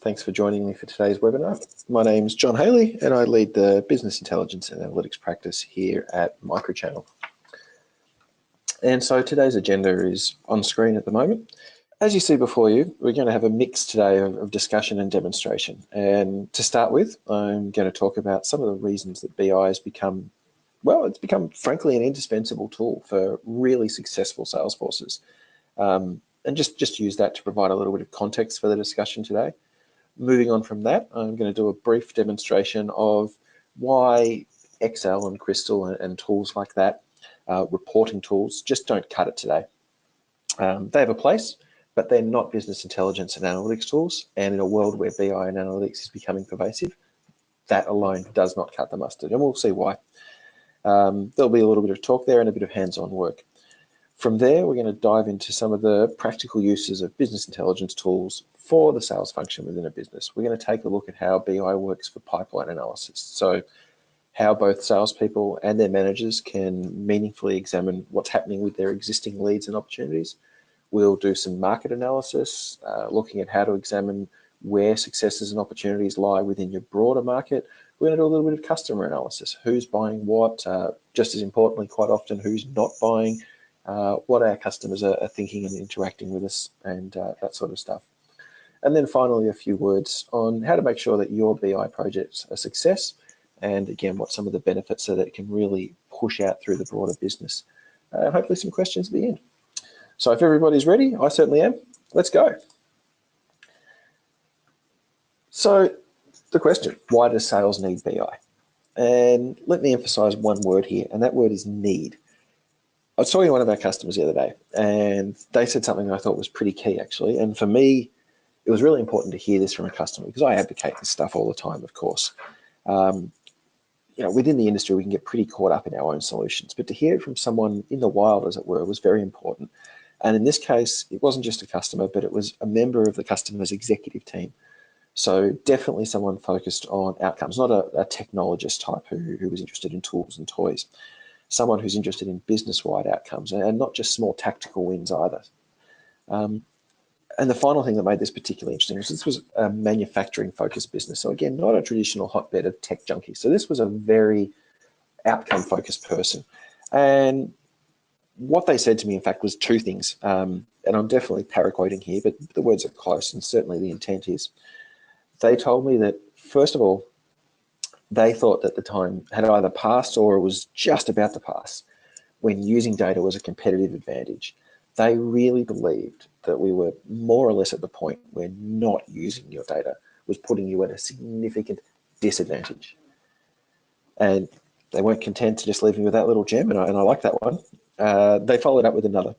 Thanks for joining me for today's webinar. My name's John Haley and I lead the Business Intelligence and Analytics practice here at Microchannel. And so today's agenda is on screen at the moment. As you see before you, we're going to have a mix today of discussion and demonstration. And to start with, I'm going to talk about some of the reasons that BI has become, well, it's become frankly an indispensable tool for really successful sales forces. And just use that to provide a little bit of context for the discussion today. Moving on from that, I'm going to do a brief demonstration of why Excel and Crystal and tools like that, reporting tools, just don't cut it today. They have a place, but they're not business intelligence and analytics tools. And in a world where BI and analytics is becoming pervasive, that alone does not cut the mustard. And we'll see why. There'll be a little bit of talk there and a bit of hands-on work. From there, we're going to dive into some of the practical uses of business intelligence tools for the sales function within a business. We're going to take a look at how BI works for pipeline analysis. So how both salespeople and their managers can meaningfully examine what's happening with their existing leads and opportunities. We'll do some market analysis, looking at how to examine where successes and opportunities lie within your broader market. We're going to do a little bit of customer analysis. Who's buying what? Just as importantly, quite often, who's not buying? What our customers are thinking and interacting with us, and that sort of stuff. And then finally, a few words on how to make sure that your BI project's a success, and again, what some of the benefits are that it can really push out through the broader business. Hopefully some questions at the end. So if everybody's ready, I certainly am, let's go. So the question, why does sales need BI? And let me emphasize one word here, and that word is need. I was talking to one of our customers the other day, and they said something I thought was pretty key, actually. And for me, it was really important to hear this from a customer because I advocate this stuff all the time, of course. Within the industry, we can get pretty caught up in our own solutions, but to hear it from someone in the wild, as it were, was very important. And in this case, it wasn't just a customer, but it was a member of the customer's executive team. So definitely someone focused on outcomes, not a technologist type who was interested in tools and toys. Someone who's interested in business-wide outcomes and not just small tactical wins either. And the final thing that made this particularly interesting was this was a manufacturing-focused business. So again, not a traditional hotbed of tech junkies. So this was a very outcome-focused person. And what they said to me, in fact, was two things. And I'm definitely paraquoting here, but the words are close, and certainly the intent is. They told me that, first of all, they thought that the time had either passed or it was just about to pass when using data was a competitive advantage. They really believed that we were more or less at the point where not using your data was putting you at a significant disadvantage. And they weren't content to just leave me with that little gem, and I like that one. They followed up with another.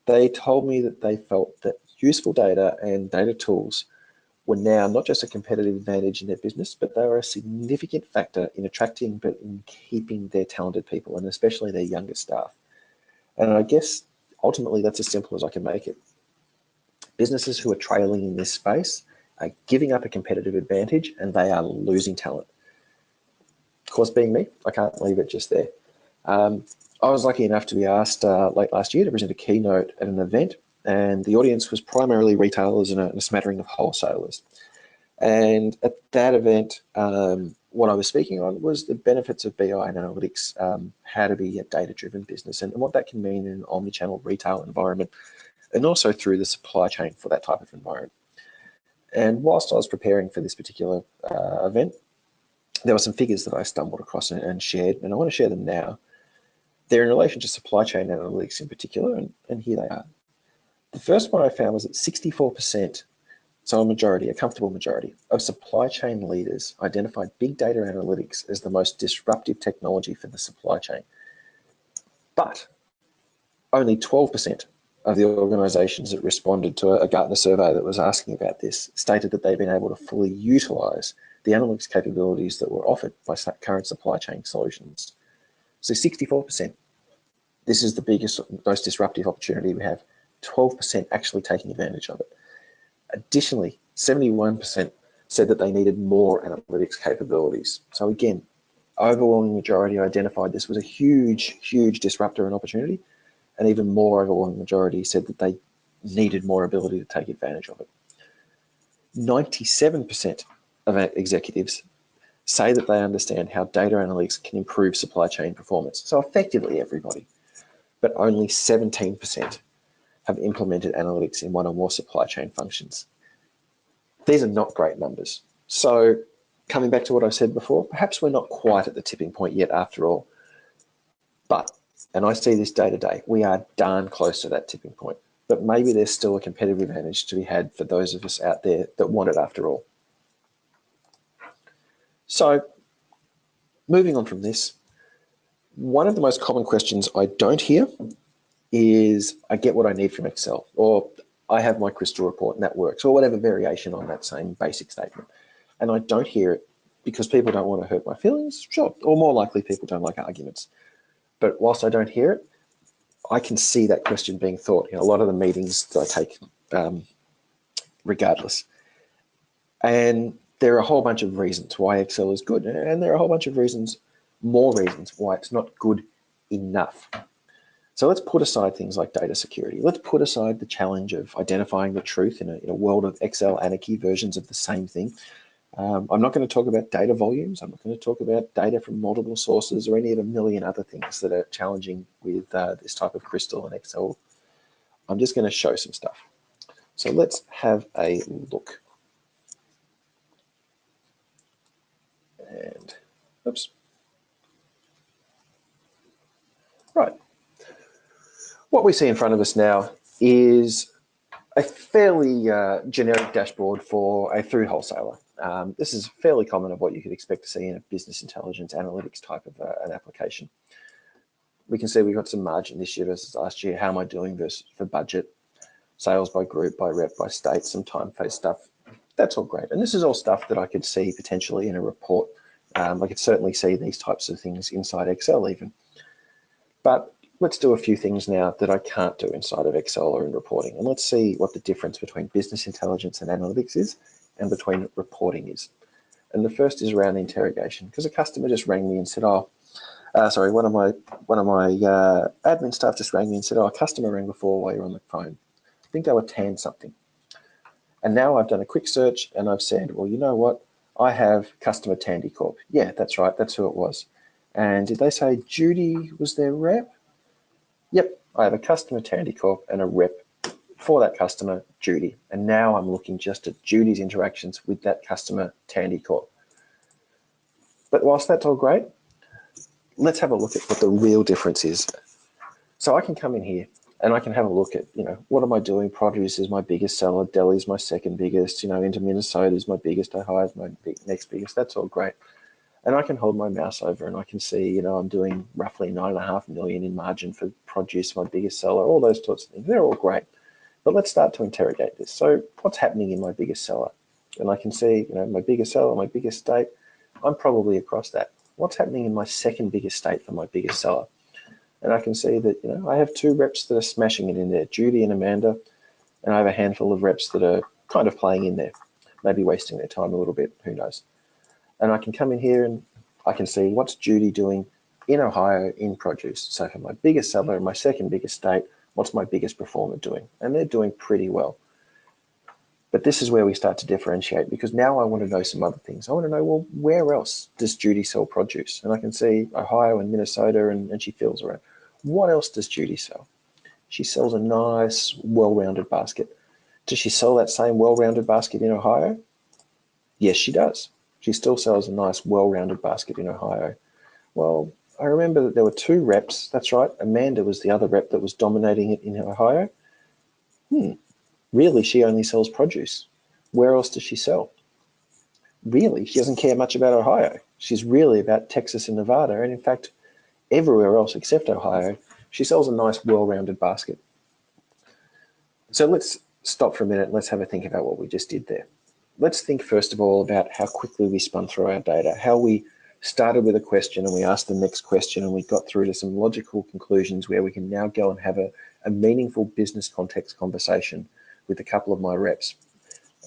They told me that they felt that useful data and data tools were now not just a competitive advantage in their business, but they were a significant factor in attracting but in keeping their talented people, and especially their younger staff. And I guess ultimately that's as simple as I can make it. Businesses who are trailing in this space are giving up a competitive advantage and they are losing talent. Of course, being me, I can't leave it just there. I was lucky enough to be asked late last year to present a keynote at an event, and the audience was primarily retailers and a smattering of wholesalers. And at that event, what I was speaking on was the benefits of BI and analytics, how to be a data-driven business and what that can mean in an omnichannel retail environment, and also through the supply chain for that type of environment. And whilst I was preparing for this particular event, there were some figures that I stumbled across and shared, and I want to share them now. They're in relation to supply chain analytics in particular, and here they are. The first one I found was that 64%, so a majority, a comfortable majority, of supply chain leaders identified big data analytics as the most disruptive technology for the supply chain. But only 12% of the organizations that responded to a Gartner survey that was asking about this stated that they've been able to fully utilize the analytics capabilities that were offered by current supply chain solutions. So 64%. This is the biggest, most disruptive opportunity we have. 12% actually taking advantage of it. Additionally, 71% said that they needed more analytics capabilities. So again, overwhelming majority identified this was a huge, huge disruptor and opportunity, and even more overwhelming majority said that they needed more ability to take advantage of it. 97% of executives say that they understand how data analytics can improve supply chain performance. So effectively everybody, but only 17% have implemented analytics in one or more supply chain functions. These are not great numbers. So coming back to what I said before, perhaps we're not quite at the tipping point yet after all. But, and I see this day to day, we are darn close to that tipping point. But maybe there's still a competitive advantage to be had for those of us out there that want it after all. So moving on from this, one of the most common questions I don't hear is, I get what I need from Excel, or I have my crystal report and that works, or whatever variation on that same basic statement. And I don't hear it because people don't want to hurt my feelings, sure, or more likely people don't like arguments. But whilst I don't hear it, I can see that question being thought in a lot of the meetings that I take regardless. And there are a whole bunch of reasons why Excel is good, and there are a whole bunch of reasons, more reasons why it's not good enough. So let's put aside things like data security. Let's put aside the challenge of identifying the truth in a world of Excel anarchy versions of the same thing. I'm not going to talk about data volumes. I'm not going to talk about data from multiple sources or any of a million other things that are challenging with this type of crystal and Excel. I'm just going to show some stuff. So let's have a look. And, oops. Right. What we see in front of us now is a fairly generic dashboard for a food wholesaler. This is fairly common of what you could expect to see in a business intelligence analytics type of an application. We can see we've got some margin this year versus last year. How am I doing versus for budget? Sales by group, by rep, by state, some time-phase stuff. That's all great. And this is all stuff that I could see potentially in a report. I could certainly see these types of things inside Excel even. But let's do a few things now that I can't do inside of Excel or in reporting. And let's see what the difference between business intelligence and analytics is and between reporting is. And the first is around interrogation, because a customer just rang me and said, one of my admin staff just rang me and said, a customer rang before while you're on the phone. I think they were tan something. And now I've done a quick search and I've said, well, you know what? I have customer Tandy Corp. Yeah, that's right. That's who it was. And did they say Judy was their rep? Yep, I have a customer Tandy Corp and a rep for that customer, Judy. And now I'm looking just at Judy's interactions with that customer, Tandy Corp. But whilst that's all great, let's have a look at what the real difference is. So I can come in here and I can have a look at, what am I doing? Produce is my biggest seller. Deli is my second biggest. Into Minnesota is my biggest. Ohio is my next biggest. That's all great. And I can hold my mouse over and I can see, I'm doing roughly $9.5 million in margin for produce, my biggest seller, all those sorts of things. They're all great. But let's start to interrogate this. So what's happening in my biggest seller? And I can see, my biggest seller, my biggest state, I'm probably across that. What's happening in my second biggest state for my biggest seller? And I can see that, I have two reps that are smashing it in there, Judy and Amanda, and I have a handful of reps that are kind of playing in there, maybe wasting their time a little bit, who knows. And I can come in here and I can see what's Judy doing in Ohio in produce. So for my biggest seller in my second biggest state, what's my biggest performer doing? And they're doing pretty well. But this is where we start to differentiate, because now I want to know some other things. I want to know, well, where else does Judy sell produce? And I can see Ohio and Minnesota and she feels around. What else does Judy sell? She sells a nice, well-rounded basket. Does she sell that same well-rounded basket in Ohio? Yes, she does. She still sells a nice, well-rounded basket in Ohio. Well, I remember that there were two reps. That's right. Amanda was the other rep that was dominating it in Ohio. Really, she only sells produce. Where else does she sell? Really, she doesn't care much about Ohio. She's really about Texas and Nevada. And in fact, everywhere else except Ohio, she sells a nice, well-rounded basket. So let's stop for a minute and let's have a think about what we just did there. Let's think first of all about how quickly we spun through our data, how we started with a question and we asked the next question and we got through to some logical conclusions where we can now go and have a meaningful business context conversation with a couple of my reps.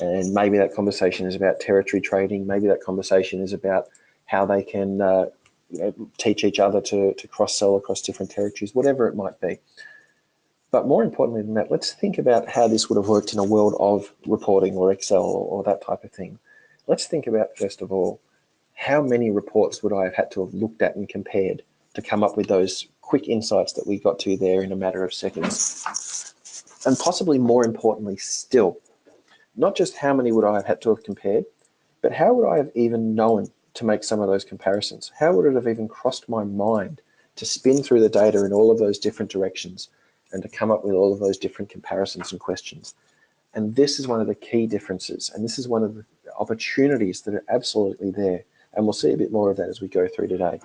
And maybe that conversation is about territory trading. Maybe that conversation is about how they can teach each other to cross-sell across different territories, whatever it might be. But more importantly than that, let's think about how this would have worked in a world of reporting or Excel or that type of thing. Let's think about, first of all, how many reports would I have had to have looked at and compared to come up with those quick insights that we got to there in a matter of seconds? And possibly more importantly still, not just how many would I have had to have compared, but how would I have even known to make some of those comparisons? How would it have even crossed my mind to spin through the data in all of those different directions and to come up with all of those different comparisons and questions? And this is one of the key differences, and this is one of the opportunities that are absolutely there, and we'll see a bit more of that as we go through today,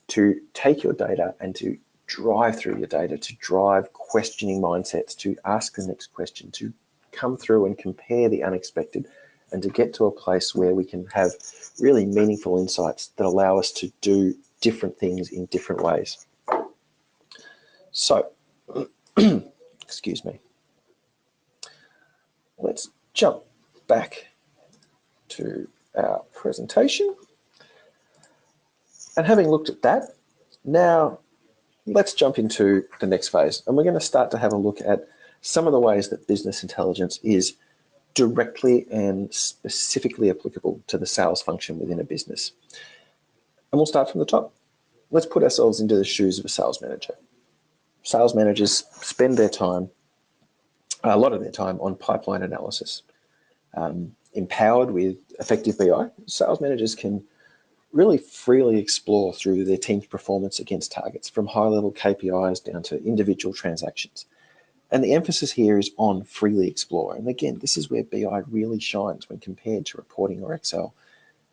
to take your data and to drive through your data, to drive questioning mindsets, to ask the next question, to come through and compare the unexpected, and to get to a place where we can have really meaningful insights that allow us to do different things in different ways. So, excuse me. Let's jump back to our presentation. And having looked at that, now let's jump into the next phase. And we're going to start to have a look at some of the ways that business intelligence is directly and specifically applicable to the sales function within a business. And we'll start from the top. Let's put ourselves into the shoes of a sales manager. Sales managers spend their time, a lot of their time, on pipeline analysis. Empowered with effective BI, sales managers can really freely explore through their team's performance against targets, from high-level KPIs down to individual transactions. And the emphasis here is on freely explore. And again, this is where BI really shines when compared to reporting or Excel.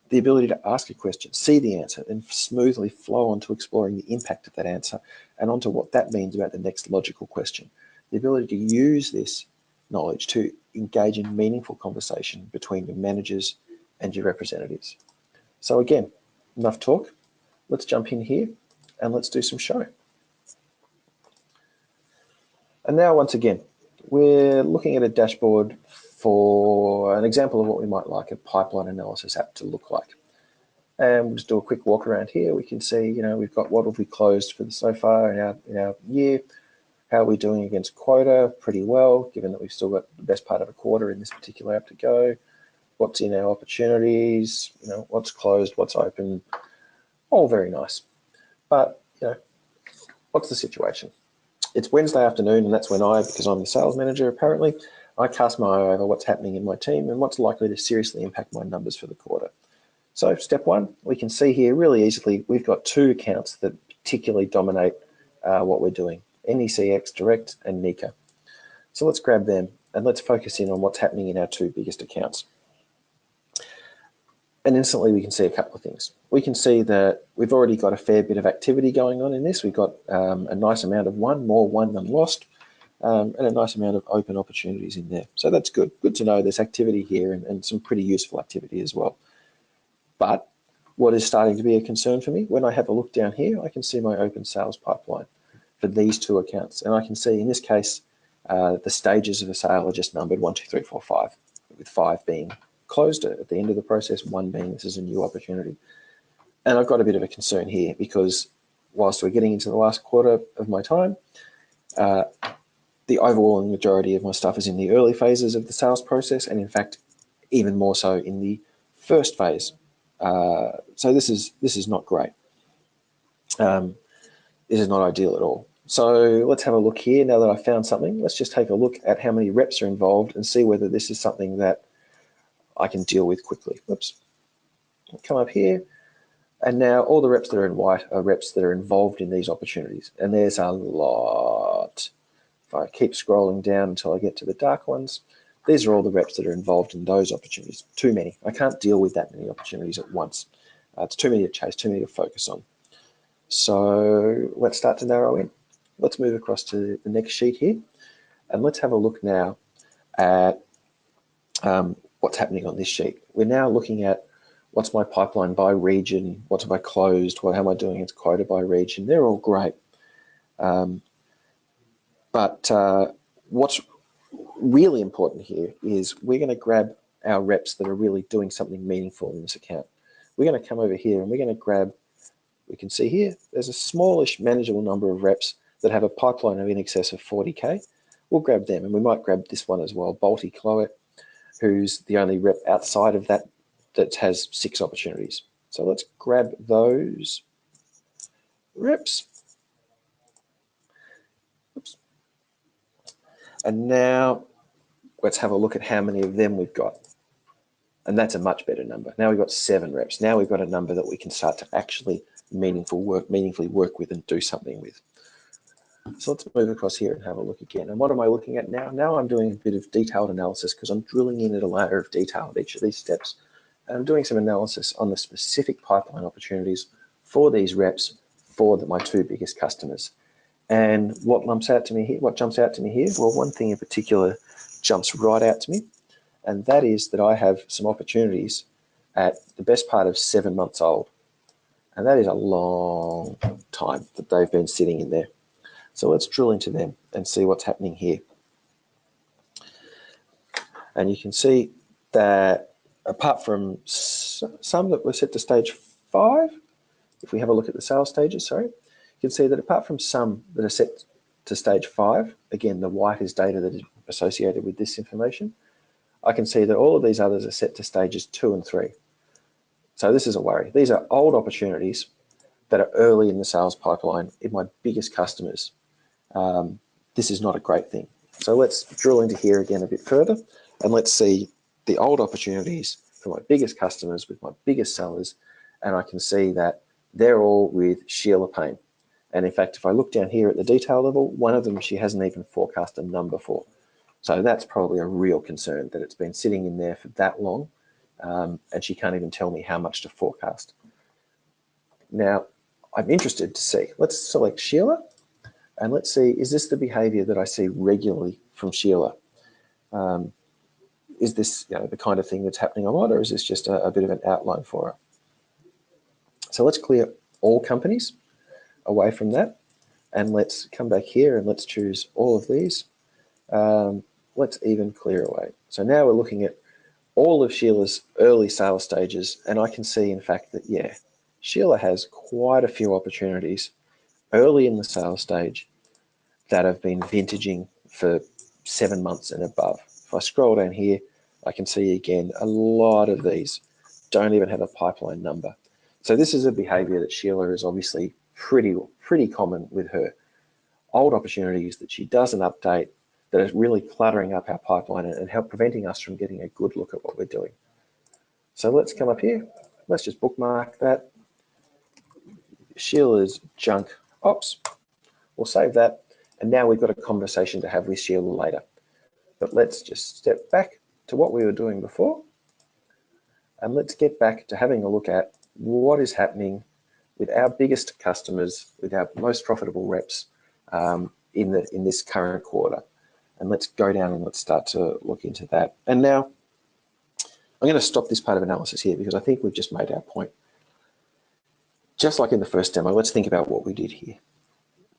The ability to ask a question, see the answer, and smoothly flow on to exploring the impact of that answer and onto what that means about the next logical question. The ability to use this knowledge to engage in meaningful conversation between your managers and your representatives. So again, enough talk. Let's jump in here and let's do some show. And now, once again, we're looking at a dashboard for an example of what we might like a pipeline analysis app to look like. And we'll just do a quick walk around here. We can see, we've got what have we closed for so far in our year. How are we doing against quota? Pretty well, given that we've still got the best part of a quarter in this particular app to go. What's in our opportunities? What's closed? What's open? All very nice. But, what's the situation? It's Wednesday afternoon, and that's when because I'm the sales manager apparently, I cast my eye over what's happening in my team and what's likely to seriously impact my numbers for the quarter. So step one, we can see here really easily, we've got two accounts that particularly dominate what we're doing, NECX Direct and Nika. So let's grab them and let's focus in on what's happening in our two biggest accounts. And instantly we can see a couple of things. We can see that we've already got a fair bit of activity going on in this. We've got a nice amount of more won than lost, and a nice amount of open opportunities in there. So that's good. Good to know there's activity here and some pretty useful activity as well. But what is starting to be a concern for me, when I have a look down here, I can see my open sales pipeline for these two accounts. And I can see in this case, the stages of a sale are just numbered 1, 2, 3, 4, 5, with 5 being closed at the end of the process, 1 being this is a new opportunity. And I've got a bit of a concern here because whilst we're getting into the last quarter of my time, the overwhelming majority of my stuff is in the early phases of the sales process, and in fact, even more so in the first phase. So this is not great. This is not ideal at all. So let's have a look here. Now that I've found something, let's just take a look at how many reps are involved and see whether this is something that I can deal with quickly. Whoops. I'll come up here. And now all the reps that are in white are reps that are involved in these opportunities. And there's a lot. If I keep scrolling down until I get to the dark ones, these are all the reps that are involved in those opportunities. Too many. I can't deal with that many opportunities at once. It's too many to chase, too many to focus on. So let's start to narrow in. Let's move across to the next sheet here. And let's have a look now at what's happening on this sheet. We're now looking at what's my pipeline by region, what have I closed, how am I doing against quota by region. They're all great. But what's really important here is we're going to grab our reps that are really doing something meaningful in this account. We're going to come over here and we're going to grab, we can see here, there's a smallish manageable number of reps that have a pipeline of in excess of 40K. we'll grab them, and we might grab this one as well, Balti Cloet, who's the only rep outside of that that has 6 opportunities. So let's grab those reps. Oops. And now let's have a look at how many of them we've got. And that's a much better number. Now we've got 7 reps. Now we've got a number that we can start to actually meaningfully work with and do something with. So let's move across here and have a look again. And what am I looking at now? Now I'm doing a bit of detailed analysis because I'm drilling in at a layer of detail at each of these steps. And I'm doing some analysis on the specific pipeline opportunities for these reps for my 2 biggest customers. And what jumps out to me here? Well, one thing in particular jumps right out to me, and that is that I have some opportunities at the best part of 7 months old. And that is a long time that they've been sitting in there. So let's drill into them and see what's happening here. And you can see that apart from some that were set to stage 5, if we have a look at the sales stages, you can see that apart from some that are set to stage 5, again, the white is data that is associated with this information, I can see that all of these others are set to stages 2 and 3. So this is a worry. These are old opportunities that are early in the sales pipeline in my biggest customers. This is not a great thing. So let's drill into here again a bit further, and let's see the old opportunities for my biggest customers with my biggest sellers, and I can see that they're all with Sheila Payne. And in fact, if I look down here at the detail level, one of them she hasn't even forecast a number for. So that's probably a real concern, that it's been sitting in there for that long, and she can't even tell me how much to forecast. Now, I'm interested to see. Let's select Sheila. And let's see, is this the behavior that I see regularly from Sheila? Is this the kind of thing that's happening a lot, or is this just a bit of an outline for her? So let's clear all companies away from that. And let's come back here and let's choose all of these. Let's even clear away. So now we're looking at all of Sheila's early sales stages. And I can see, in fact, that, yeah, Sheila has quite a few opportunities early in the sales stage that have been vintaging for 7 months and above. If I scroll down here, I can see again, a lot of these don't even have a pipeline number. So this is a behavior that Sheila is obviously pretty common with her. Old opportunities that she doesn't update, that is really cluttering up our pipeline and preventing us from getting a good look at what we're doing. So let's come up here. Let's just bookmark that. Sheila's junk ops. We'll save that. And now we've got a conversation to have with Sheila later. But let's just step back to what we were doing before. And let's get back to having a look at what is happening with our biggest customers, with our most profitable reps in this current quarter. And let's go down and let's start to look into that. And now I'm going to stop this part of analysis here because I think we've just made our point. Just like in the first demo, let's think about what we did here.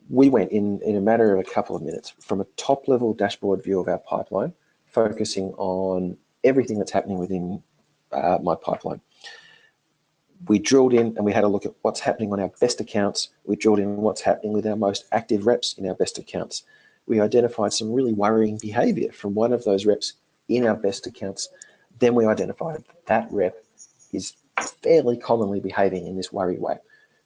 We went in a matter of a couple of minutes from a top-level dashboard view of our pipeline, focusing on everything that's happening within my pipeline. We drilled in and we had a look at what's happening on our best accounts. We drilled in what's happening with our most active reps in our best accounts. We identified some really worrying behavior from one of those reps in our best accounts. Then we identified that rep is fairly commonly behaving in this worry way.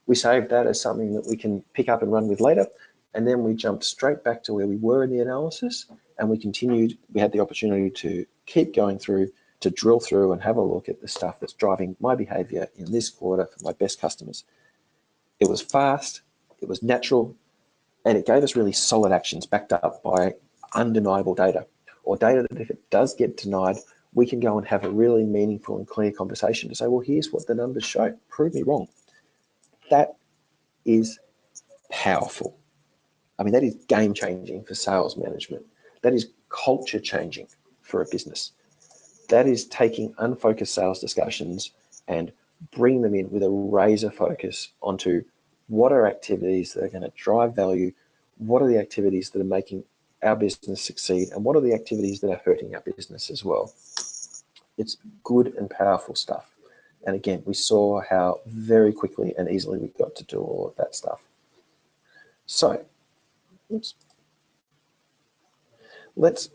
We saved that as something that we can pick up and run with later. And then we jumped straight back to where we were in the analysis, and we continued. We had the opportunity to keep going through, to drill through and have a look at the stuff that's driving my behavior in this quarter for my best customers. It was fast, it was natural, and it gave us really solid actions backed up by undeniable data, or data that if it does get denied, we can go and have a really meaningful and clear conversation to say, well, here's what the numbers show. Prove me wrong. That is powerful. I mean, that is game changing for sales management. That is culture changing for a business. That is taking unfocused sales discussions and bring them in with a razor focus onto what are activities that are going to drive value, what are the activities that are making our business succeed, and what are the activities that are hurting our business as well. It's good and powerful stuff. And again, we saw how very quickly and easily we got to do all of that stuff. So, oops. Let's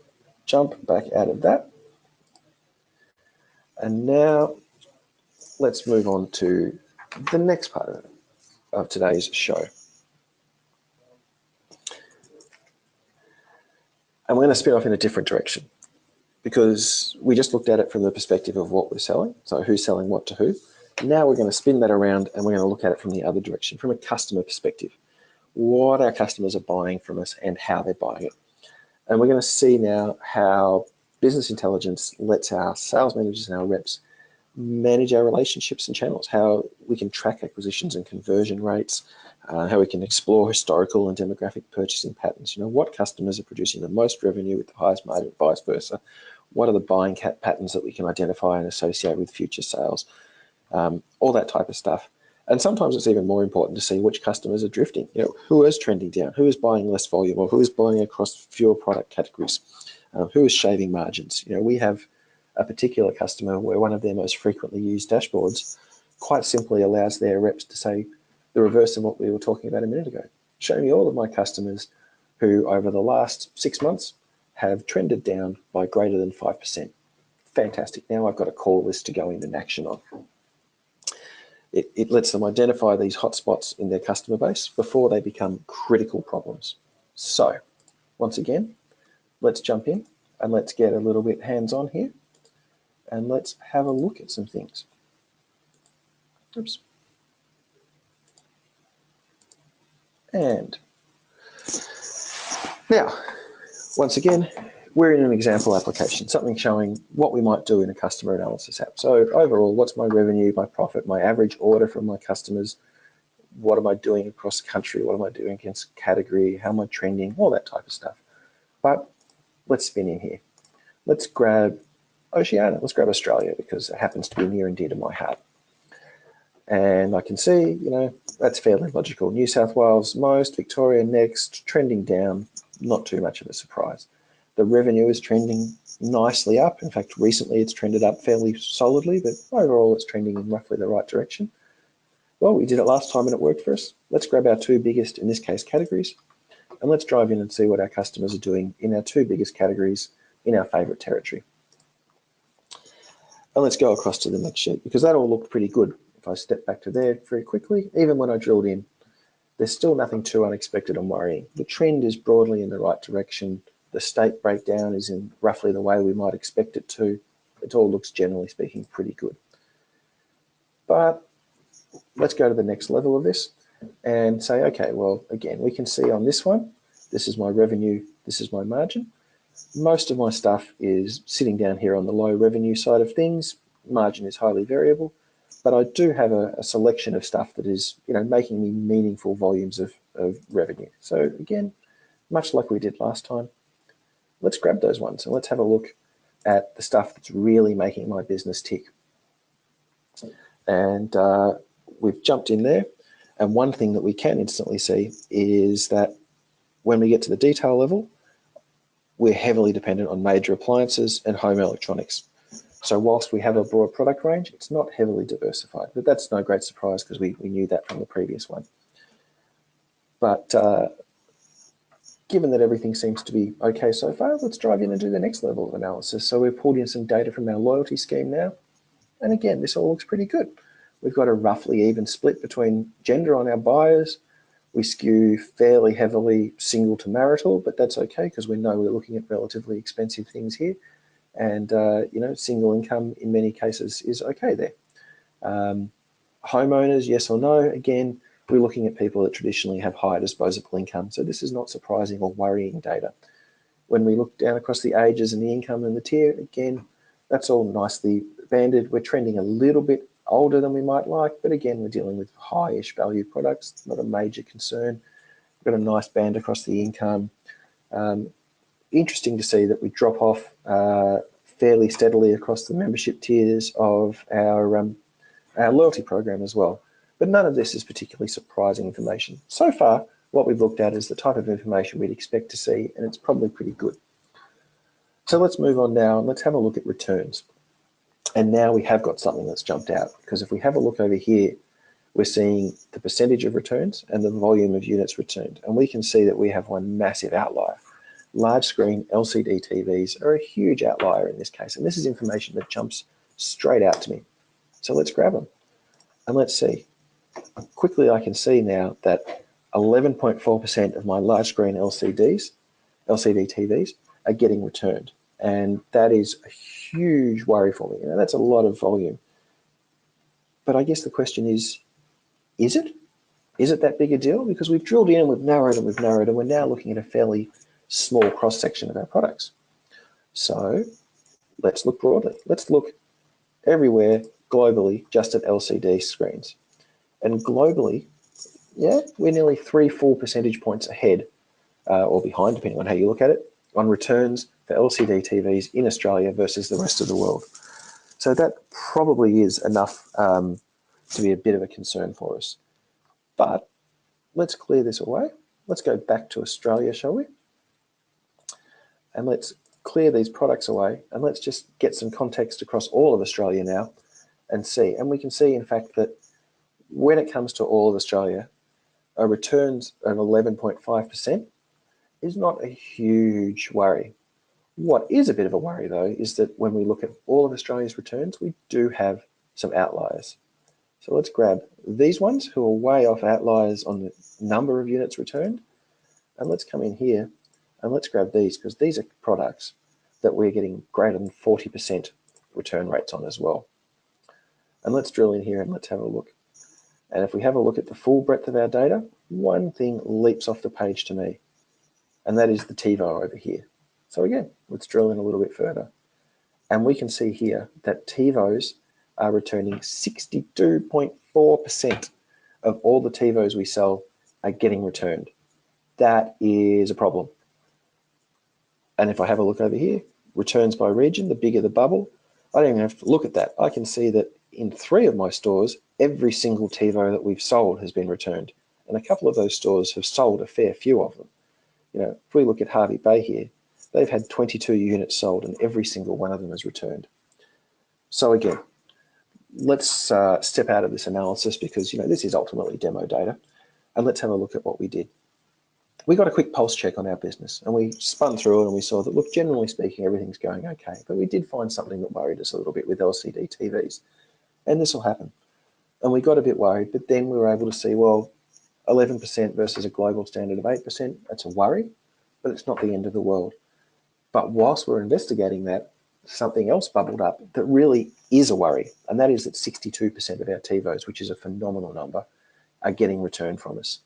jump back out of that. And now let's move on to the next part of today's show. And we're going to spin off in a different direction because we just looked at it from the perspective of what we're selling. So who's selling what to who. Now we're going to spin that around and we're going to look at it from the other direction, from a customer perspective. What our customers are buying from us and how they're buying it. And we're going to see now how business intelligence lets our sales managers and our reps manage our relationships and channels, how we can track acquisitions and conversion rates, how we can explore historical and demographic purchasing patterns. What customers are producing the most revenue with the highest margin, vice versa. What are the buying patterns that we can identify and associate with future sales? All that type of stuff. And sometimes it's even more important to see which customers are drifting. Who is trending down? Who is buying less volume? Or who is buying across fewer product categories? Who is shaving margins? We have a particular customer where one of their most frequently used dashboards quite simply allows their reps to say the reverse of what we were talking about a minute ago. Show me all of my customers who over the last 6 months have trended down by greater than 5%. Fantastic. Now I've got a call list to go in and action on. It lets them identify these hotspots in their customer base before they become critical problems. So once again, let's jump in and let's get a little bit hands-on here and let's have a look at some things. Oops. And now, once again, we're in an example application, something showing what we might do in a customer analysis app. So overall, what's my revenue, my profit, my average order from my customers? What am I doing across the country? What am I doing against category? How am I trending? All that type of stuff. But let's spin in here. Let's grab Oceania. Let's grab Australia because it happens to be near and dear to my heart. And I can see, that's fairly logical. New South Wales most, Victoria next, trending down, not too much of a surprise. The revenue is trending nicely up. In fact, recently it's trended up fairly solidly, but overall it's trending in roughly the right direction. Well, we did it last time and it worked for us. Let's grab our two biggest, in this case, categories, and let's drive in and see what our customers are doing in our two biggest categories in our favorite territory. And let's go across to the next sheet because that all looked pretty good. If I step back to there very quickly, even when I drilled in, there's still nothing too unexpected or worrying. The trend is broadly in the right direction. The state breakdown is in roughly the way we might expect it to. It all looks, generally speaking, pretty good. But let's go to the next level of this and say, okay, well, again, we can see on this one, this is my revenue, this is my margin. Most of my stuff is sitting down here on the low revenue side of things. Margin is highly variable, but I do have a selection of stuff that is, making me meaningful volumes of revenue. So again, much like we did last time, let's grab those ones and let's have a look at the stuff that's really making my business tick. And we've jumped in there. And one thing that we can instantly see is that when we get to the detail level, we're heavily dependent on major appliances and home electronics. So whilst we have a broad product range, it's not heavily diversified, but that's no great surprise because we knew that from the previous one. But given that everything seems to be okay so far, let's drive in and do the next level of analysis. So we've pulled in some data from our loyalty scheme now. And again, this all looks pretty good. We've got a roughly even split between gender on our buyers. We skew fairly heavily single to marital, but that's okay because we know we're looking at relatively expensive things here. And, single income in many cases is okay there. Homeowners, yes or no, again, we're looking at people that traditionally have high disposable income. So this is not surprising or worrying data. When we look down across the ages and the income and the tier, again, that's all nicely banded. We're trending a little bit older than we might like, but again, we're dealing with high-ish value products, not a major concern. We've got a nice band across the income. Interesting to see that we drop off fairly steadily across the membership tiers of our loyalty program as well. But none of this is particularly surprising information. So far, what we've looked at is the type of information we'd expect to see, and it's probably pretty good. So let's move on now and let's have a look at returns. And now we have got something that's jumped out, because if we have a look over here, we're seeing the percentage of returns and the volume of units returned. And we can see that we have one massive outlier. large screen LCD TVs are a huge outlier in this case. And this is information that jumps straight out to me. So let's grab them and let's see. Quickly, I can see now that 11.4% of my large screen LCD TVs are getting returned. And that is a huge worry for me. That's a lot of volume. But I guess the question is it? Is it that big a deal? Because we've drilled in and we've narrowed and we've narrowed, and we're now looking at a fairly small cross-section of our products. So let's look broadly. Let's look everywhere globally just at LCD screens. And globally, yeah, we're nearly 3 full percentage points ahead or behind, depending on how you look at it, on returns for LCD TVs in Australia versus the rest of the world. So that probably is enough to be a bit of a concern for us. But let's clear this away. Let's go back to Australia, shall we? And let's clear these products away, and let's just get some context across all of Australia now and see. And we can see, in fact, that when it comes to all of Australia, our returns of 11.5% is not a huge worry. What is a bit of a worry, though, is that when we look at all of Australia's returns, we do have some outliers. So let's grab these ones who are way off outliers on the number of units returned, and let's come in here and let's grab these, because these are products that we're getting greater than 40% return rates on as well. And let's drill in here and let's have a look. And if we have a look at the full breadth of our data, one thing leaps off the page to me, and that is the TiVo over here. So again, let's drill in a little bit further. And we can see here that TiVos are returning 62.4% of all the TiVos we sell are getting returned. That is a problem. And if I have a look over here, returns by region, the bigger the bubble, I don't even have to look at that. I can see that in 3 of my stores, every single TiVo that we've sold has been returned. And a couple of those stores have sold a fair few of them. If we look at Hervey Bay here, they've had 22 units sold and every single one of them is returned. So again, let's step out of this analysis because, this is ultimately demo data, and let's have a look at what we did. We got a quick pulse check on our business and we spun through it and we saw that, look, generally speaking, everything's going okay. But we did find something that worried us a little bit with LCD TVs. And this will happen. And we got a bit worried, but then we were able to see, well, 11% versus a global standard of 8%, that's a worry, but it's not the end of the world. But whilst we're investigating that, something else bubbled up that really is a worry, and that is that 62% of our TiVos, which is a phenomenal number, are getting returned from us.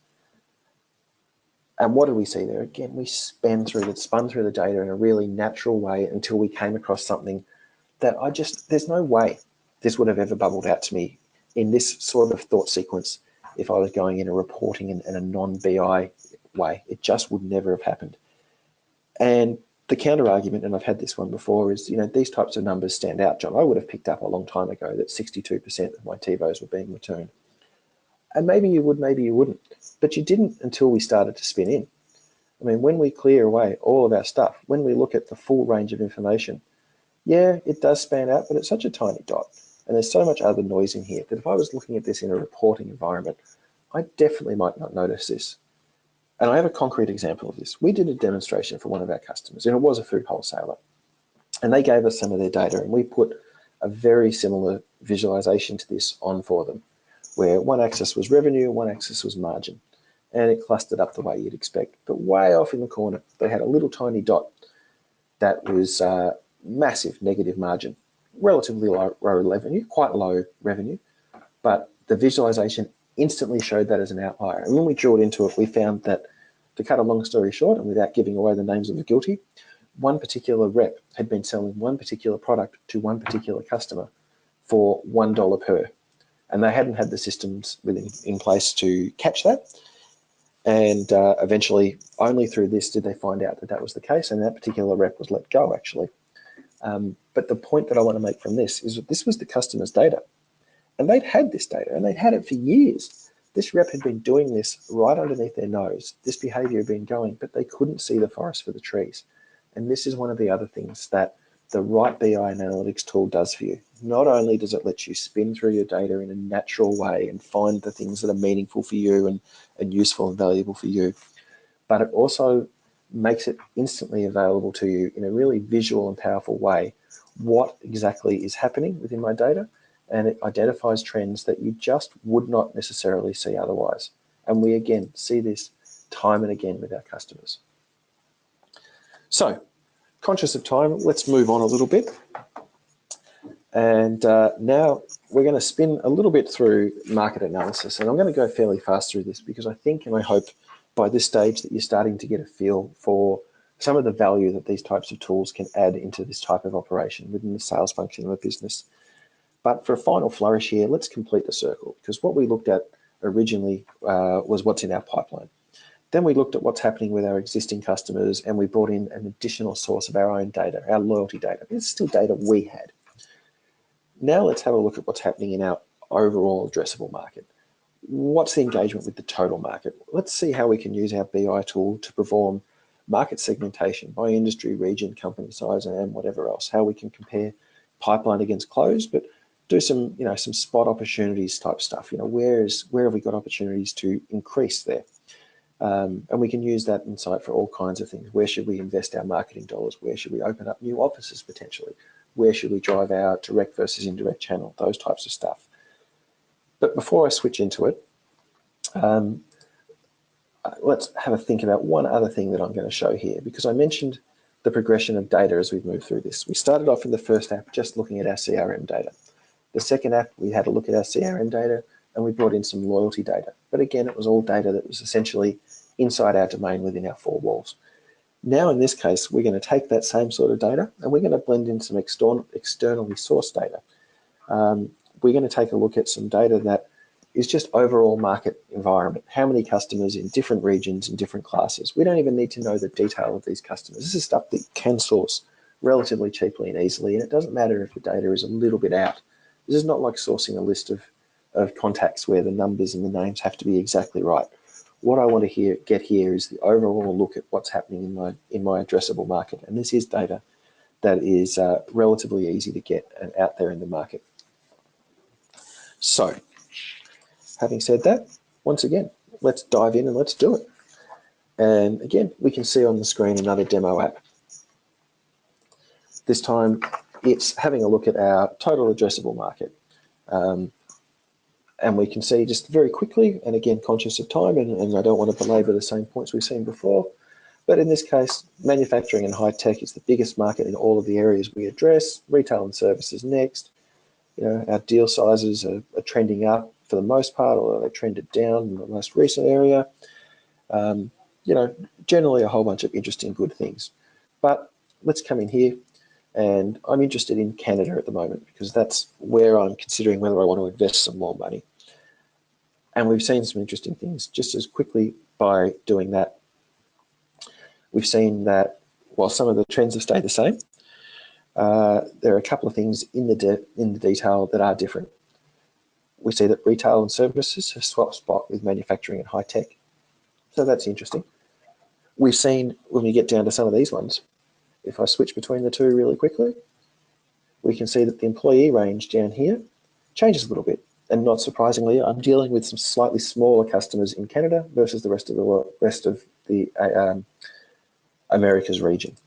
And what do we see there? Again, we spun through the data in a really natural way until we came across something that there's no way this would have ever bubbled out to me in this sort of thought sequence if I was going in and reporting in a non-BI way. It just would never have happened. And the counter argument, and I've had this one before, is, these types of numbers stand out, John. I would have picked up a long time ago that 62% of my TiVos were being returned. And maybe you would, maybe you wouldn't. But you didn't until we started to spin in. I mean, when we clear away all of our stuff, when we look at the full range of information, yeah, it does span out, but it's such a tiny dot. And there's so much other noise in here that if I was looking at this in a reporting environment, I definitely might not notice this. And I have a concrete example of this. We did a demonstration for one of our customers, and it was a food wholesaler. And they gave us some of their data, and we put a very similar visualization to this on for them, where one axis was revenue, one axis was margin. And it clustered up the way you'd expect. But way off in the corner, they had a little tiny dot that was massive negative margin, relatively low revenue, quite low revenue, but the visualization instantly showed that as an outlier. And when we drilled into it, we found that, to cut a long story short, and without giving away the names of the guilty, one particular rep had been selling one particular product to one particular customer for $1 per. And they hadn't had the systems in place to catch that. And eventually, only through this did they find out that that was the case, and that particular rep was let go, actually. But the point that I want to make from this is that this was the customer's data. And they'd had this data, and they'd had it for years. This rep had been doing this right underneath their nose. This behavior had been going, but they couldn't see the forest for the trees. And this is one of the other things that the right BI analytics tool does for you. Not only does it let you spin through your data in a natural way and find the things that are meaningful for you and useful and valuable for you, but it also makes it instantly available to you in a really visual and powerful way what exactly is happening within my data, and it identifies trends that you just would not necessarily see otherwise. And we again see this time and again with our customers. So, conscious of time, let's move on a little bit. And now we're going to spin a little bit through market analysis, and I'm going to go fairly fast through this because I think and I hope by this stage that you're starting to get a feel for some of the value that these types of tools can add into this type of operation within the sales function of a business. But for a final flourish here, let's complete the circle, because what we looked at originally was what's in our pipeline. Then we looked at what's happening with our existing customers, and we brought in an additional source of our own data, our loyalty data. It's still data we had. Now let's have a look at what's happening in our overall addressable market. What's the engagement with the total market? Let's see how we can use our BI tool to perform market segmentation by industry, region, company size, and whatever else. How we can compare pipeline against close, but do some, some spot opportunities type stuff. Where have we got opportunities to increase there? And we can use that insight for all kinds of things. Where should we invest our marketing dollars? Where should we open up new offices potentially? Where should we drive our direct versus indirect channel? Those types of stuff. But before I switch into it, let's have a think about one other thing that I'm going to show here, because I mentioned the progression of data as we've moved through this. We started off in the first app just looking at our CRM data. The second app, we had a look at our CRM data, and we brought in some loyalty data. But again, it was all data that was essentially inside our domain within our four walls. Now, in this case, we're going to take that same sort of data and we're going to blend in some externally sourced data. We're going to take a look at some data that is just overall market environment. How many customers in different regions and different classes? We don't even need to know the detail of these customers. This is stuff that you can source relatively cheaply and easily, and it doesn't matter if the data is a little bit out. This is not like sourcing a list of contacts where the numbers and the names have to be exactly right. What I want to get here is the overall look at what's happening in my addressable market, and this is data that is relatively easy to get and out there in the market. So, having said that, once again, let's dive in and let's do it. And again, we can see on the screen another demo app. This time, it's having a look at our total addressable market. And we can see just very quickly, and again, conscious of time, and I don't want to belabor the same points we've seen before, but in this case, manufacturing and high tech is the biggest market in all of the areas we address. Retail and services next. Our deal sizes are trending up for the most part, although they trended down in the most recent area. Generally a whole bunch of interesting good things. But let's come in here, and I'm interested in Canada at the moment because that's where I'm considering whether I want to invest some more money. And we've seen some interesting things just as quickly by doing that. We've seen that while some of the trends have stayed the same, there are a couple of things in the detail that are different. We see that retail and services have swapped spot with manufacturing and high tech. So that's interesting. We've seen when we get down to some of these ones, if I switch between the two really quickly, we can see that the employee range down here changes a little bit. And not surprisingly, I'm dealing with some slightly smaller customers in Canada versus the rest of the Americas region.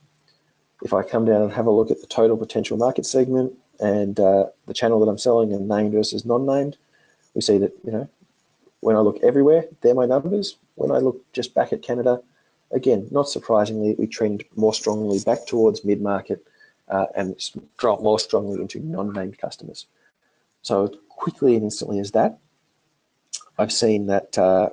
If I come down and have a look at the total potential market segment and the channel that I'm selling and named versus non-named, we see that, when I look everywhere, they're my numbers. When I look just back at Canada, again, not surprisingly, we trend more strongly back towards mid-market and drop more strongly into non-named customers. So quickly and instantly as that, I've seen that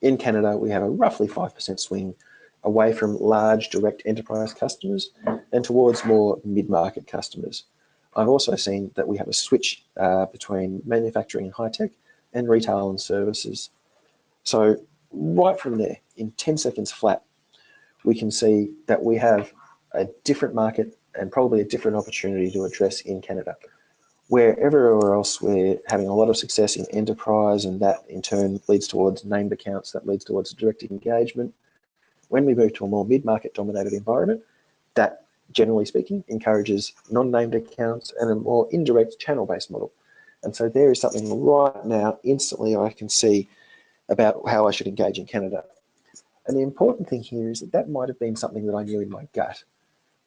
in Canada, we have a roughly 5% swing away from large direct enterprise customers and towards more mid-market customers. I've also seen that we have a switch between manufacturing and high tech and retail and services. So right from there, in 10 seconds flat, we can see that we have a different market and probably a different opportunity to address in Canada. Where everywhere else we're having a lot of success in enterprise, and that in turn leads towards named accounts, that leads towards direct engagement. When we move to a more mid-market dominated environment, that generally speaking encourages non-named accounts and a more indirect channel-based model. And so there is something right now instantly I can see about how I should engage in Canada. And the important thing here is that that might have been something that I knew in my gut,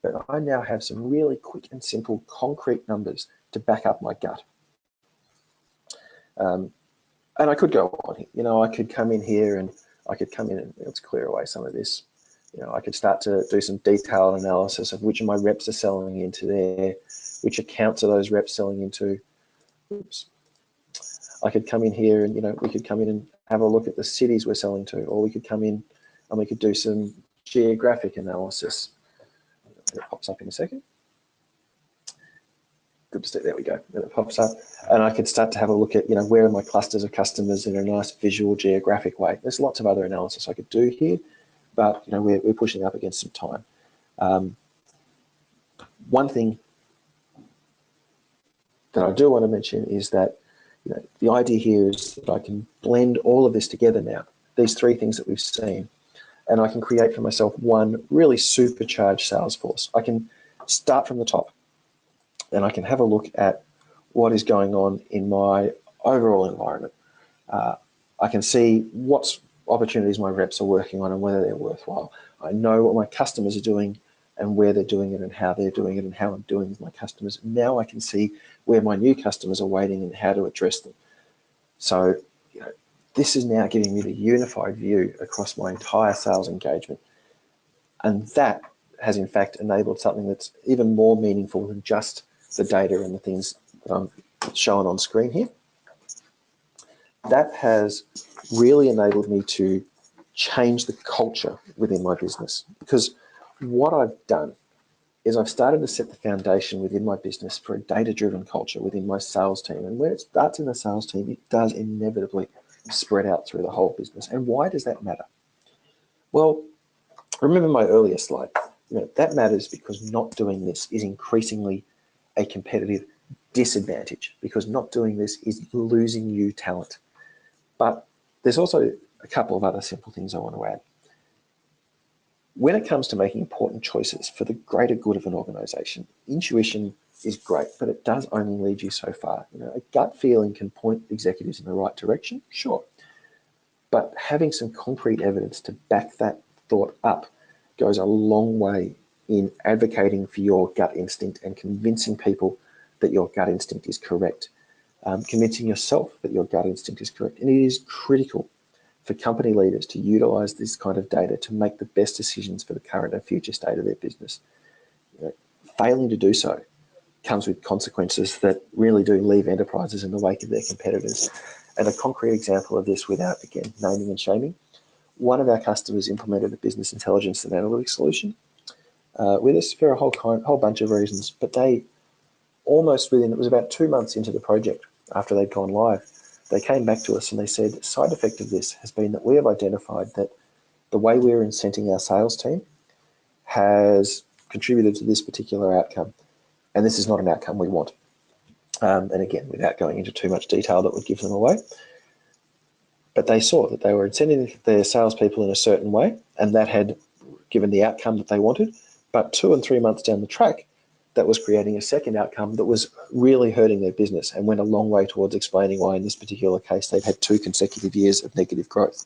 but I now have some really quick and simple concrete numbers to back up my gut. And I could go on here. You know, I could come in here and I could come in and let's clear away some of this. You know, I could start to do some detailed analysis of which of my reps are selling into there, which accounts are those reps selling into. Oops. I could come in here and, you know, we could come in and have a look at the cities we're selling to, or we could come in and we could do some geographic analysis. It pops up in a second. Good to see, there we go, and it pops up. And I could start to have a look at, you know, where are my clusters of customers in a nice visual geographic way. There's lots of other analysis I could do here, but, you know, we're pushing up against some time. One thing that I do want to mention is that, you know, the idea here is that I can blend all of this together now, these three things that we've seen, and I can create for myself one really supercharged sales force. I can start from the top and I can have a look at what is going on in my overall environment. I can see what opportunities my reps are working on and whether they're worthwhile. I know what my customers are doing and where they're doing it and how they're doing it and how I'm doing with my customers. Now I can see where my new customers are waiting and how to address them. So, you know, this is now giving me the unified view across my entire sales engagement. And that has in fact enabled something that's even more meaningful than just the data and the things that I'm showing on screen here. That has really enabled me to change the culture within my business, because what I've done is I've started to set the foundation within my business for a data-driven culture within my sales team. And when it starts in the sales team, it does inevitably spread out through the whole business. And why does that matter? Well, remember my earlier slide. You know, that matters because not doing this is increasingly a competitive disadvantage, because not doing this is losing you talent. But there's also a couple of other simple things I want to add. When it comes to making important choices for the greater good of an organization, intuition is great, but it does only lead you so far. You know, a gut feeling can point executives in the right direction, sure. But having some concrete evidence to back that thought up goes a long way in advocating for your gut instinct and convincing people that your gut instinct is correct, convincing yourself that your gut instinct is correct. And it is critical for company leaders to utilize this kind of data to make the best decisions for the current and future state of their business. You know, failing to do so comes with consequences that really do leave enterprises in the wake of their competitors. And a concrete example of this, without, again, naming and shaming, one of our customers implemented a business intelligence and analytics solution with us for a whole bunch of reasons, but they almost within, it was about 2 months into the project after they'd gone live, they came back to us and they said, side effect of this has been that we have identified that the way we're incenting our sales team has contributed to this particular outcome, and this is not an outcome we want. And again, without going into too much detail that would give them away, but they saw that they were incenting their salespeople in a certain way, and that had given the outcome that they wanted. But 2 and 3 months down the track, that was creating a second outcome that was really hurting their business and went a long way towards explaining why, in this particular case, they'd had 2 consecutive years of negative growth.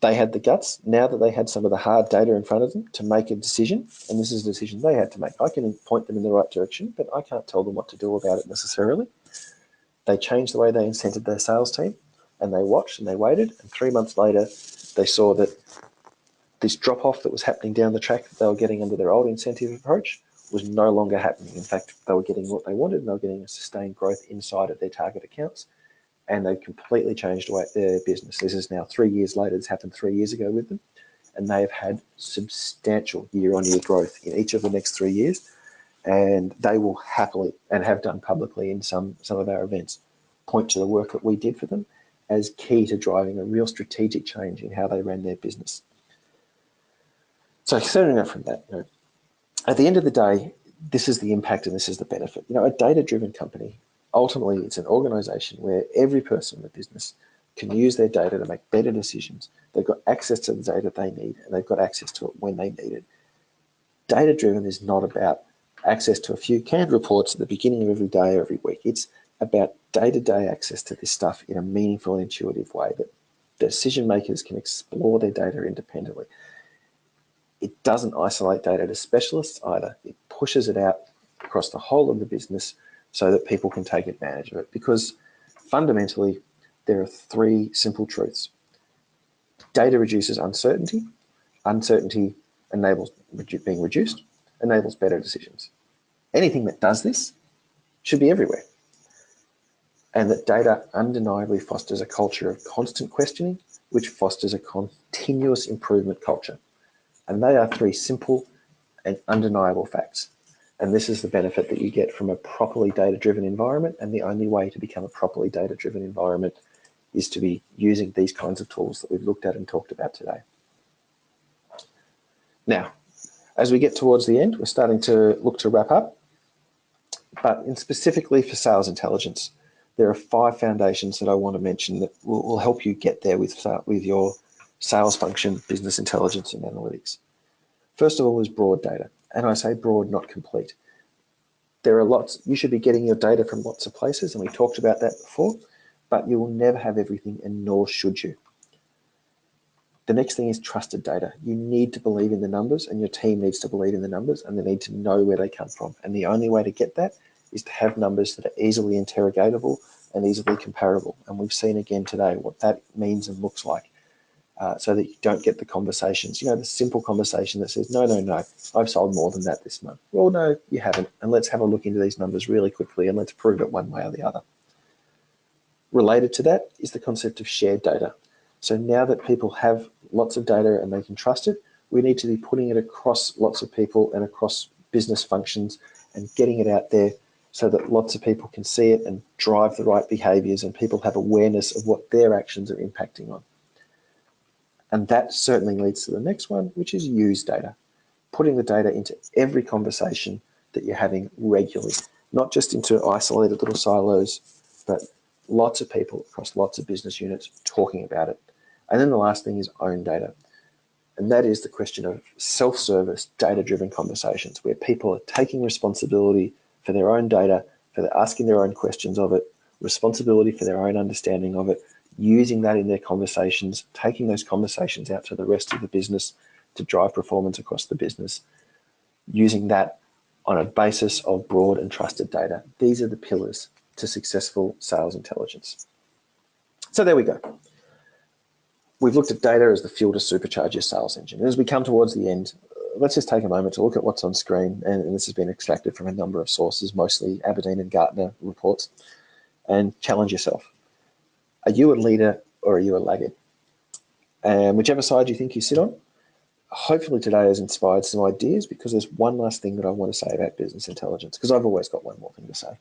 They had the guts, now that they had some of the hard data in front of them, to make a decision, and this is a decision they had to make. I can point them in the right direction, but I can't tell them what to do about it necessarily. They changed the way they incented their sales team, and they watched and they waited, and 3 months later, they saw that this drop-off that was happening down the track that they were getting under their old incentive approach was no longer happening. In fact, they were getting what they wanted, and they were getting a sustained growth inside of their target accounts, and they completely changed their business. This is now 3 years later. This happened 3 years ago with them, and they have had substantial year-on-year growth in each of the next 3 years, and they will happily, and have done publicly in some of our events, point to the work that we did for them as key to driving a real strategic change in how they ran their business. So considering that from that, you know, at the end of the day, this is the impact and this is the benefit. You know, a data-driven company, ultimately it's an organization where every person in the business can use their data to make better decisions. They've got access to the data they need, and they've got access to it when they need it. Data-driven is not about access to a few canned reports at the beginning of every day or every week. It's about day-to-day access to this stuff in a meaningful and intuitive way that Decision makers can explore their data independently. It doesn't isolate data to specialists either. It pushes it out across the whole of the business so that people can take advantage of it. Because fundamentally, there are three simple truths. Data reduces uncertainty. Uncertainty enables being reduced, enables better decisions. Anything that does this should be everywhere. And that data undeniably fosters a culture of constant questioning, which fosters a continuous improvement culture. And they are three simple and undeniable facts. And this is the benefit that you get from a properly data-driven environment. And the only way to become a properly data-driven environment is to be using these kinds of tools that we've looked at and talked about today. Now, as we get towards the end, we're starting to look to wrap up. But specifically for sales intelligence, there are 5 foundations that I want to mention that will help you get there with your sales function, business intelligence, and analytics. First of all is broad data. And I say broad, not complete. There are lots, you should be getting your data from lots of places, and we talked about that before, but you will never have everything, and nor should you. The next thing is trusted data. You need to believe in the numbers, and your team needs to believe in the numbers, and they need to know where they come from. And the only way to get that is to have numbers that are easily interrogatable and easily comparable. And we've seen again today what that means and looks like, so that you don't get the conversations, the simple conversation that says, no, I've sold more than that this month. Well, no, you haven't. And let's have a look into these numbers really quickly and let's prove it one way or the other. Related to that is the concept of shared data. So now that people have lots of data and they can trust it, we need to be putting it across lots of people and across business functions and getting it out there so that lots of people can see it and drive the right behaviors, and people have awareness of what their actions are impacting on. And that certainly leads to the next one, which is use data. Putting the data into every conversation that you're having regularly, not just into isolated little silos, but lots of people across lots of business units talking about it. And then the last thing is own data. And that is the question of self-service, data-driven conversations where people are taking responsibility for their own data, for asking their own questions of it, responsibility for their own understanding of it, using that in their conversations, taking those conversations out to the rest of the business to drive performance across the business, using that on a basis of broad and trusted data. These are the pillars to successful sales intelligence. So there we go. We've looked at data as the fuel to supercharge your sales engine. And as we come towards the end, let's just take a moment to look at what's on screen. And this has been extracted from a number of sources, mostly Aberdeen and Gartner reports, and challenge yourself. Are you a leader or are you a laggard? And whichever side you think you sit on, hopefully today has inspired some ideas, because there's one last thing that I want to say about business intelligence, because I've always got one more thing to say.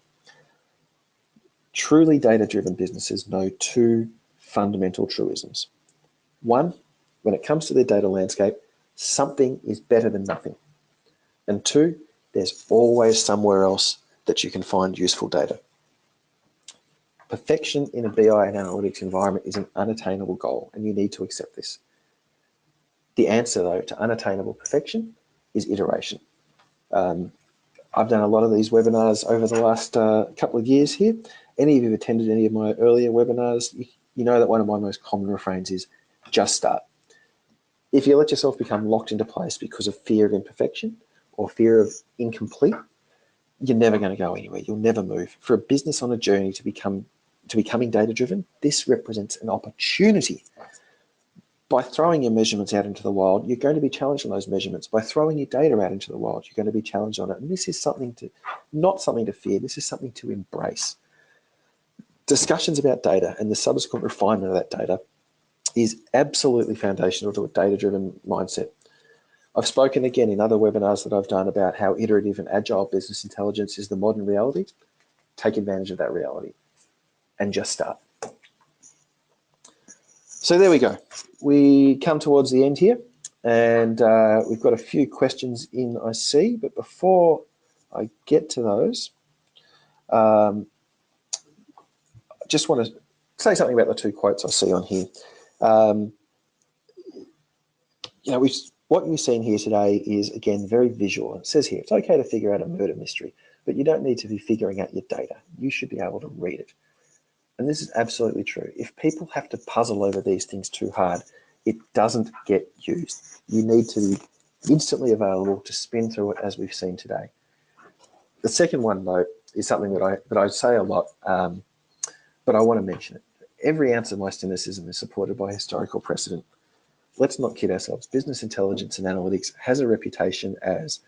Truly data-driven businesses know 2 fundamental truisms. 1, when it comes to their data landscape, something is better than nothing. And 2, there's always somewhere else that you can find useful data. Perfection in a BI and analytics environment is an unattainable goal, and you need to accept this. The answer, though, to unattainable perfection is iteration. I've done a lot of these webinars over the last couple of years here. Any of you who attended any of my earlier webinars, you know that one of my most common refrains is just start. If you let yourself become locked into place because of fear of imperfection or fear of incomplete, you're never going to go anywhere. You'll never move. For a business on a journey to becoming data-driven, this represents an opportunity. By throwing your measurements out into the wild, you're going to be challenged on those measurements. By throwing your data out into the wild, you're going to be challenged on it. And this is not something to fear. This is something to embrace. Discussions about data and the subsequent refinement of that data is absolutely foundational to a data-driven mindset. I've spoken again in other webinars that I've done about how iterative and agile business intelligence is the modern reality. Take advantage of that reality and just start. So there we go. We come towards the end here, and we've got a few questions in, I see. But before I get to those, I just want to say something about the 2 quotes I see on here. What we've seen here today is, again, very visual. It says here, it's okay to figure out a murder mystery, but you don't need to be figuring out your data. You should be able to read it. and this is absolutely true, if people have to puzzle over these things too hard, it doesn't get used. You need to be instantly available to spin through it, as we've seen today. The second one, though, is something that I say a lot, but I want to mention it. Every ounce of my cynicism is supported by historical precedent. Let's not kid ourselves. Business intelligence and analytics has a reputation as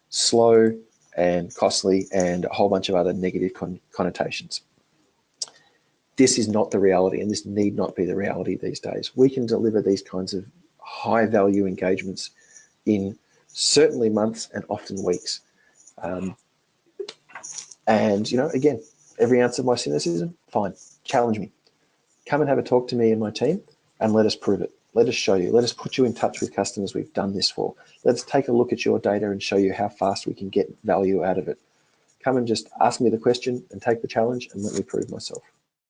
slow and costly and a whole bunch of other negative connotations. This is not the reality, and this need not be the reality these days. We can deliver these kinds of high value engagements in certainly months and often weeks. And, you know, again, every ounce of my cynicism, fine, challenge me. Come and have a talk to me and my team and let us prove it. Let us show you. Let us put you in touch with customers we've done this for. Let's take a look at your data and show you how fast we can get value out of it. Come and just ask me the question and take the challenge and let me prove myself.